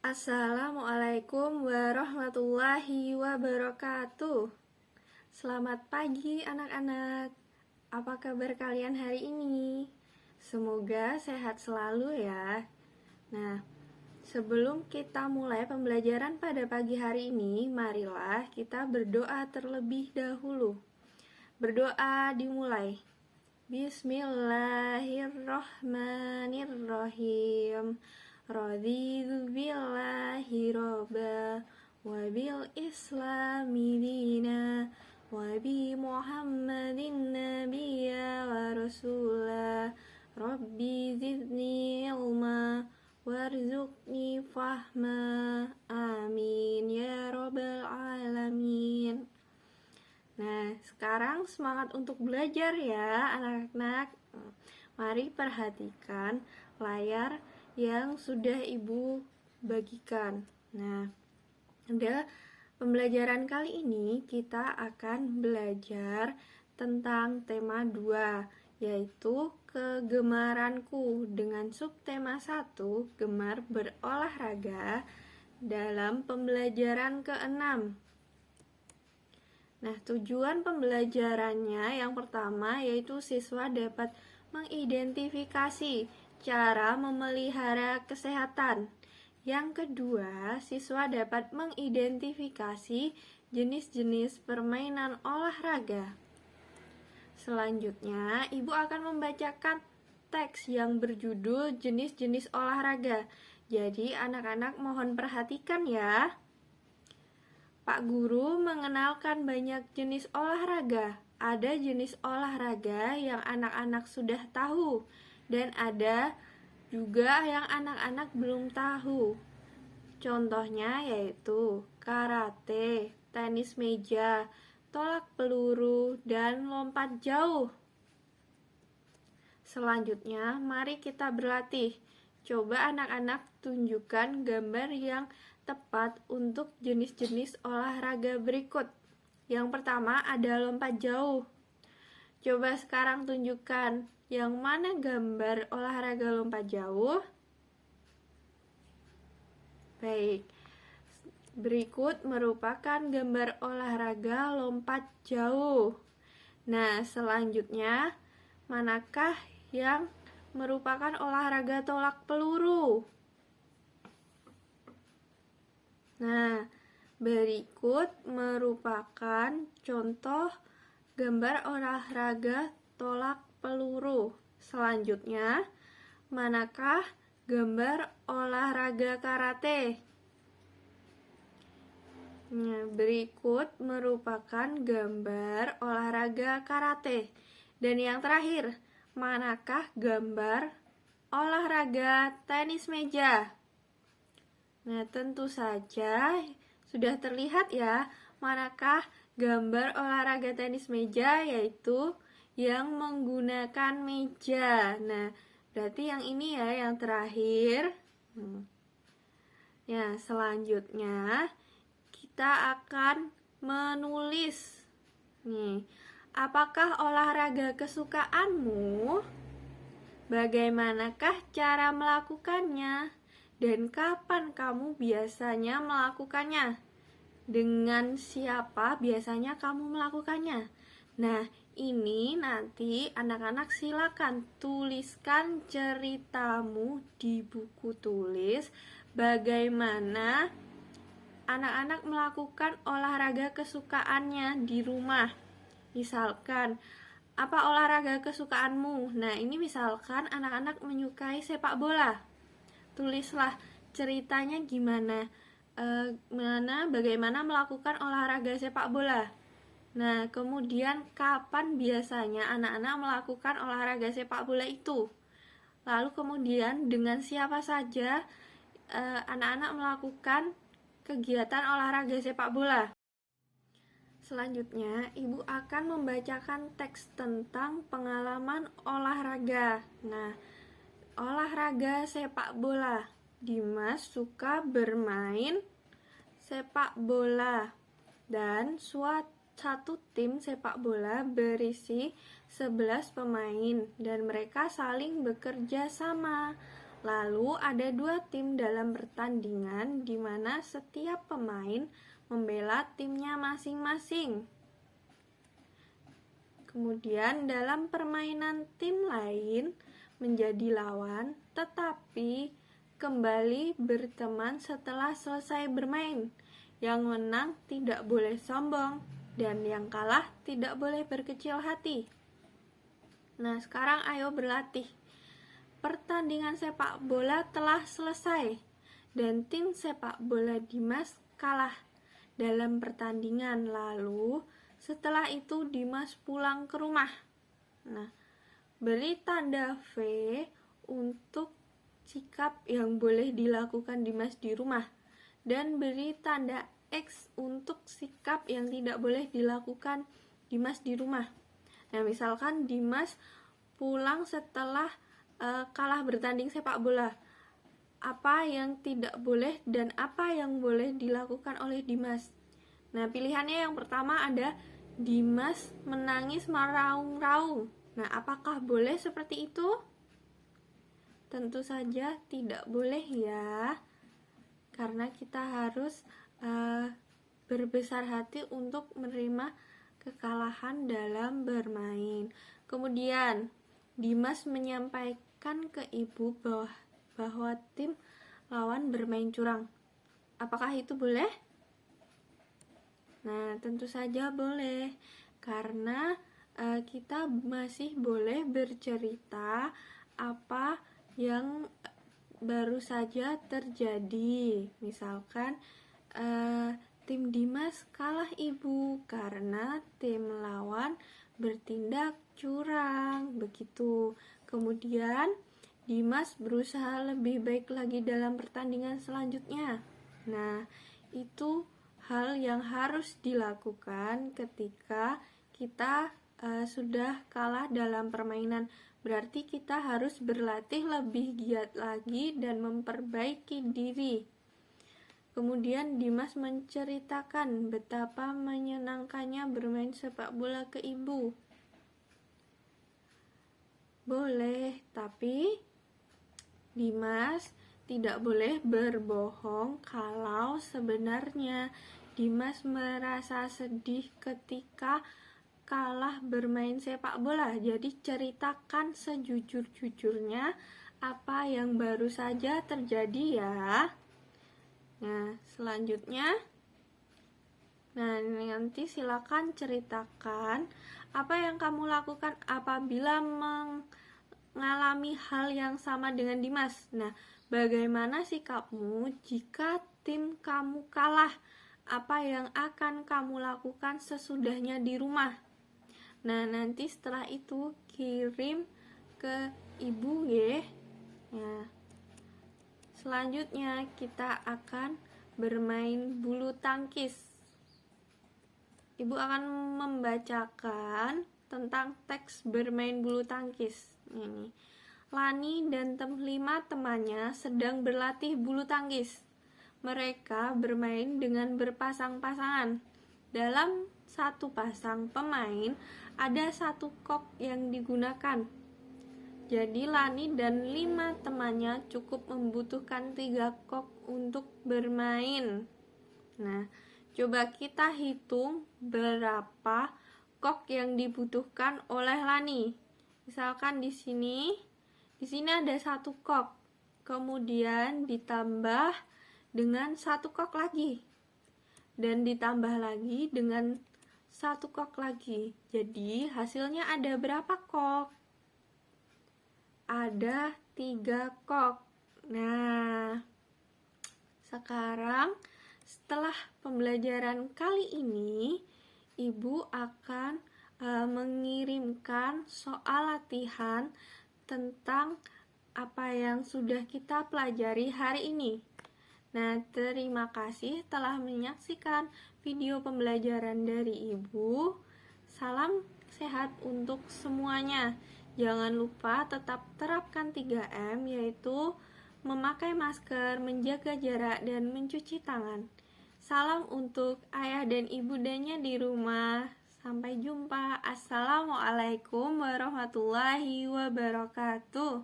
Assalamualaikum warahmatullahi wabarakatuh. Selamat pagi anak-anak. Apa kabar kalian hari ini? Semoga sehat selalu ya. Nah, sebelum kita mulai pembelajaran pada pagi hari ini, marilah kita berdoa terlebih dahulu. Berdoa dimulai. Bismillahirrahmanirrahim. Raditu billahi robba wa bil islami dina wa bi muhammadin nabiyya wa rasulah. Rabbi zidni ilma warzuqni fahma. Amin ya rabbal alamin. Nah, sekarang semangat untuk belajar ya anak-anak. Mari perhatikan layar yang sudah ibu bagikan. Nah, pada pembelajaran kali ini kita akan belajar tentang tema 2, yaitu kegemaranku, dengan subtema 1, gemar berolahraga, dalam pembelajaran ke-6. Nah, tujuan pembelajarannya yang pertama yaitu siswa dapat mengidentifikasi cara memelihara kesehatan. Yang kedua, siswa dapat mengidentifikasi jenis-jenis permainan olahraga. Selanjutnya, ibu akan membacakan teks yang berjudul jenis-jenis olahraga. Jadi, anak-anak mohon perhatikan ya. Pak Guru mengenalkan banyak jenis olahraga. Ada jenis olahraga yang anak-anak sudah tahu, dan ada juga yang anak-anak belum tahu. Contohnya yaitu karate, tenis meja, tolak peluru, dan lompat jauh. Selanjutnya, mari kita berlatih. Coba anak-anak tunjukkan gambar yang tepat untuk jenis-jenis olahraga berikut. Yang pertama ada lompat jauh. Coba sekarang tunjukkan yang mana gambar olahraga lompat jauh. Baik, berikut merupakan gambar olahraga lompat jauh. Nah, selanjutnya manakah yang merupakan olahraga tolak peluru? Nah, berikut merupakan contoh gambar olahraga tolak peluru. Selanjutnya, manakah gambar olahraga karate? Nah, berikut merupakan gambar olahraga karate. Dan yang terakhir, manakah gambar olahraga tenis meja? Nah, tentu saja sudah terlihat ya manakah gambar olahraga tenis meja, yaitu yang menggunakan meja. Nah, berarti yang ini ya yang terakhir. Ya, selanjutnya kita akan menulis. Nih, apakah olahraga kesukaanmu? Bagaimanakah cara melakukannya? Dan kapan kamu biasanya melakukannya? Dengan siapa biasanya kamu melakukannya? Nah, ini nanti anak-anak silakan tuliskan ceritamu di buku tulis bagaimana anak-anak melakukan olahraga kesukaannya di rumah. Misalkan, apa olahraga kesukaanmu? Nah, ini misalkan anak-anak menyukai sepak bola. Tulislah ceritanya gimana, bagaimana melakukan olahraga sepak bola. Nah, kemudian kapan biasanya anak-anak melakukan olahraga sepak bola itu. Lalu kemudian dengan siapa saja anak-anak melakukan kegiatan olahraga sepak bola. Selanjutnya, ibu akan membacakan teks tentang pengalaman olahraga. Nah, olahraga sepak bola. Dimas suka bermain sepak bola, dan satu tim sepak bola berisi 11 pemain dan mereka saling bekerja sama. Lalu ada 2 tim dalam pertandingan di mana setiap pemain membela timnya masing-masing. Kemudian dalam permainan tim lain menjadi lawan, tetapi kembali berteman setelah selesai bermain. Yang menang tidak boleh sombong dan yang kalah tidak boleh berkecil hati. Nah, sekarang ayo berlatih. Pertandingan sepak bola telah selesai dan tim sepak bola Dimas kalah dalam pertandingan. Lalu setelah itu Dimas pulang ke rumah. Nah, beri tanda V untuk sikap yang boleh dilakukan Dimas di rumah dan beri tanda X untuk sikap yang tidak boleh dilakukan Dimas di rumah. Nah, misalkan Dimas pulang setelah kalah bertanding sepak bola, apa yang tidak boleh dan apa yang boleh dilakukan oleh Dimas. Nah, pilihannya yang pertama ada Dimas menangis meraung-raung. Nah, apakah boleh seperti itu? Tentu saja tidak boleh ya, karena kita harus berbesar hati untuk menerima kekalahan dalam bermain. Kemudian Dimas menyampaikan ke ibu bahwa tim lawan bermain curang. Apakah itu boleh? Nah, tentu saja boleh, karena kita masih boleh bercerita apa yang baru saja terjadi. Misalkan tim Dimas kalah ibu karena tim lawan bertindak curang, begitu. Kemudian Dimas berusaha lebih baik lagi dalam pertandingan selanjutnya. Nah, itu hal yang harus dilakukan ketika kita sudah kalah dalam permainan. Berarti kita harus berlatih lebih giat lagi dan memperbaiki diri. Kemudian Dimas menceritakan betapa menyenangkannya bermain sepak bola ke ibu. Boleh, tapi Dimas tidak boleh berbohong kalau sebenarnya Dimas merasa sedih ketika kalah bermain sepak bola. Jadi ceritakan sejujur-jujurnya apa yang baru saja terjadi ya. Nah, selanjutnya nanti silakan ceritakan apa yang kamu lakukan apabila mengalami hal yang sama dengan Dimas. Nah, bagaimana sikapmu jika tim kamu kalah? Apa yang akan kamu lakukan sesudahnya di rumah? Nah, nanti setelah itu kirim ke ibu ya. Nah, selanjutnya kita akan bermain bulu tangkis. Ibu akan membacakan tentang teks bermain bulu tangkis. Ini. Lani dan 5 temannya sedang berlatih bulu tangkis. Mereka bermain dengan berpasang-pasangan. Dalam satu pasang pemain ada 1 kok yang digunakan. Jadi Lani dan 5 temannya cukup membutuhkan 3 kok untuk bermain. Nah, coba kita hitung berapa kok yang dibutuhkan oleh Lani. Misalkan di sini ada 1 kok. Kemudian ditambah dengan 1 kok lagi. Dan ditambah lagi dengan 1 kok lagi. Jadi hasilnya ada berapa kok? Ada 3 kok. Nah, sekarang setelah pembelajaran kali ini, Ibu akan mengirimkan soal latihan tentang apa yang sudah kita pelajari hari ini. Nah, terima kasih telah menyaksikan video pembelajaran dari Ibu. Salam sehat untuk semuanya. Jangan lupa tetap terapkan 3M, yaitu memakai masker, menjaga jarak, dan mencuci tangan. Salam untuk ayah dan ibu Danya di rumah. Sampai jumpa. Assalamualaikum warahmatullahi wabarakatuh.